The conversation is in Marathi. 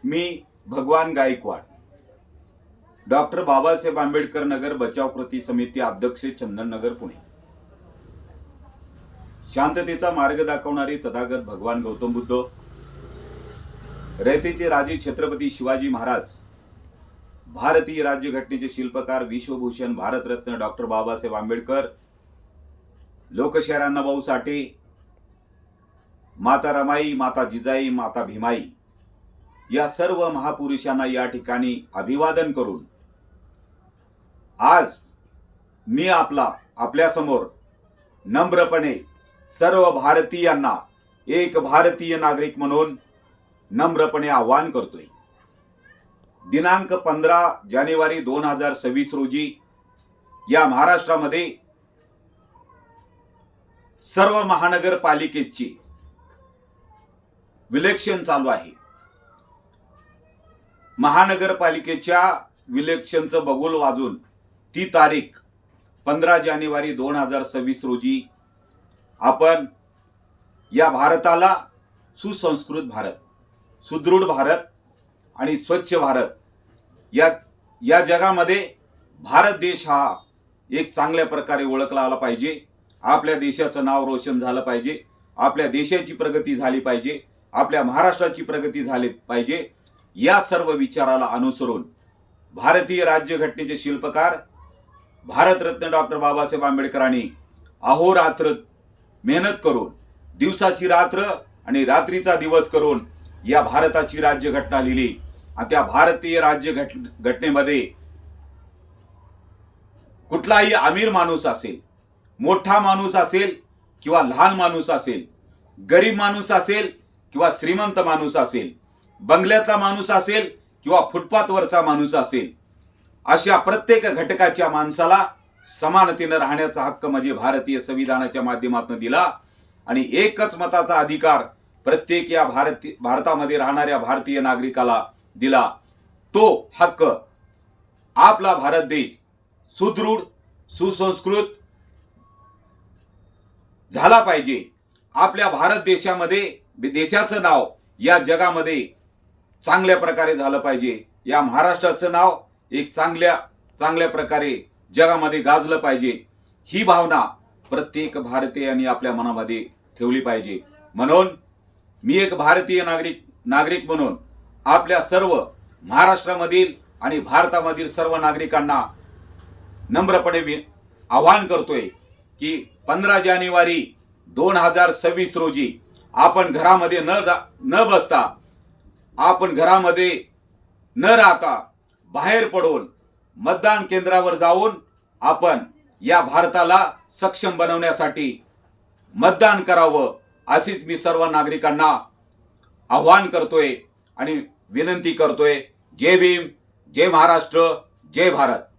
मी भगवान गायकवाड, डॉक्टर बाबासाहेब आंबेडकर नगर बचाव कृती समिती अध्यक्ष, चंदननगर, पुणे। शांततेचा मार्ग दाखवणारे तथागत भगवान गौतम बुद्ध, रयतेचे राजे छत्रपती शिवाजी महाराज, भारतीय राज्यघटनेचे शिल्पकार विश्वभूषण भारतरत्न डॉक्टर बाबासाहेब आंबेडकर, लोकशाहीर अण्णाभाऊ साठे, माता रमाई, माता जिजाई, माता भीमाई या सर्व महापुरुषांना या ठिकाणी अभिवादन करून आज मी आपल्या समोर नम्रपणे सर्व भारतीयांना एक भारतीय नागरिक म्हणून नम्रपणे आवाहन करतोय। दिनांक 15 जानेवारी 2026 रोजी या महाराष्ट्रामध्ये सर्व महानगरपालिकेची विलेक्शन चालू आहे। महानगरपालिकेच्या विलेक्शनचं बगुल वाजून ती तारीख 15 जानेवारी 2026 रोजी आपण या भारताला सुसंस्कृत भारत, सुदृढ भारत आणि स्वच्छ भारत या जगामध्ये भारत देश हा एक चांगल्या प्रकारे ओळखला आला पाहिजे। आपल्या देशाचं नाव रोशन झालं पाहिजे, आपल्या देशाची प्रगती झाली पाहिजे, आपल्या महाराष्ट्राची प्रगती झाली पाहिजे। या सर्व विचाराला अनुसरून भारतीय राज्यघटनेचे शिल्पकार भारतरत्न डॉक्टर बाबासाहेब आंबेडकरांनी अहोरात्र मेहनत करून, दिवसाची रात्र आणि रात्रीचा दिवस करून या भारताची राज्यघटना लिहिली। आणि त्या भारतीय राज्यघटनेमध्ये कुठलाही अमीर माणूस असेल, मोठा माणूस असेल किंवा लहान माणूस असेल, गरीब माणूस असेल किंवा श्रीमंत माणूस असेल, बंगल्यातला माणूस असेल किंवा फुटपाथवरचा माणूस असेल, अशा प्रत्येक घटकाच्या माणसाला समानतेने राहण्याचा हक्क म्हणजे भारतीय संविधानाच्या माध्यमातून दिला। आणि एकच मताचा अधिकार प्रत्येक या भारतामध्ये राहणाऱ्या भारतीय नागरिकाला दिला। तो हक्क आपला भारत देश सुदृढ, सुसंस्कृत झाला पाहिजे। आपल्या भारत देशामध्ये देशाचं नाव या जगामध्ये चांगल्या प्रकारे झालं पाहिजे। या महाराष्ट्राचं नाव एक चांगल्या प्रकारे जगामध्ये गाजलं पाहिजे। ही भावना प्रत्येक भारतीयांनी आपल्या मनामध्ये ठेवली पाहिजे। म्हणून मी एक भारतीय नागरिक म्हणून आपल्या सर्व महाराष्ट्रामधील आणि भारतामधील सर्व नागरिकांना नम्रपणे आवाहन करतोय की 15 जानेवारी 2026 रोजी आपण घरामध्ये न बसता, आपण घरामध्ये न राहता बाहेर पडून मतदान केंद्रावर जाऊन आपण या भारताला सक्षम बनवण्यासाठी मतदान करावं, अशीच मी सर्व नागरिकांना आवाहन करतोय आणि विनंती करतोय। जय भीम, जय महाराष्ट्र, जय भारत।